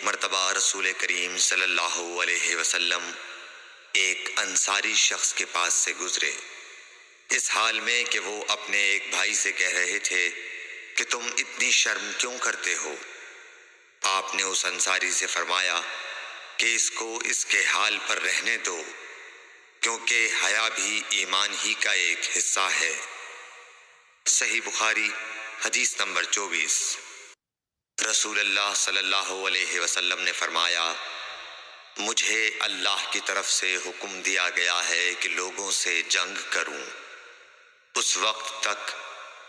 مرتبہ رسول کریم صلی اللہ علیہ وسلم ایک انصاری شخص کے پاس سے گزرے، اس حال میں کہ وہ اپنے ایک بھائی سے کہہ رہے تھے کہ تم اتنی شرم کیوں کرتے ہو؟ آپ نے اس انصاری سے فرمایا کہ اس کو اس کے حال پر رہنے دو، کیونکہ حیا بھی ایمان ہی کا ایک حصہ ہے۔ صحیح بخاری حدیث نمبر 24۔ رسول اللہ صلی اللہ علیہ وسلم نے فرمایا، مجھے اللہ کی طرف سے حکم دیا گیا ہے کہ لوگوں سے جنگ کروں اس وقت تک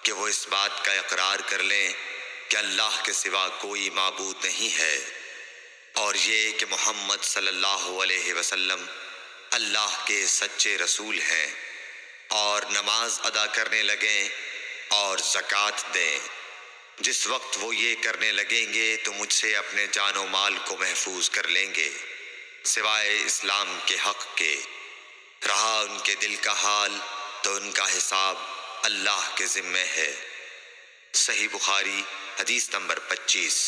کہ وہ اس بات کا اقرار کر لیں کہ اللہ کے سوا کوئی معبود نہیں ہے، اور یہ کہ محمد صلی اللہ علیہ وسلم اللہ کے سچے رسول ہیں، اور نماز ادا کرنے لگیں اور زکوٰۃ دیں۔ جس وقت وہ یہ کرنے لگیں گے تو مجھ سے اپنے جان و مال کو محفوظ کر لیں گے، سوائے اسلام کے حق کے۔ رہا ان کے دل کا حال تو ان کا حساب اللہ کے ذمے ہے۔ صحیح بخاری حدیث نمبر 25۔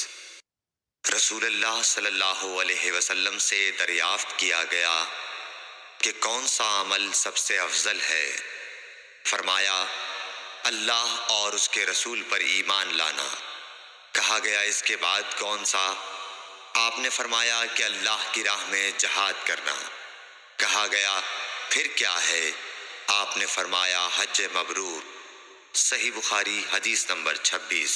رسول اللہ صلی اللہ علیہ وسلم سے دریافت کیا گیا کہ کون سا عمل سب سے افضل ہے؟ فرمایا، اللہ اور اس کے رسول پر ایمان لانا۔ کہا گیا، اس کے بعد کون سا؟ آپ نے فرمایا کہ اللہ کی راہ میں جہاد کرنا۔ کہا گیا، پھر کیا ہے؟ آپ نے فرمایا، حج مبرور۔ صحیح بخاری حدیث نمبر 26۔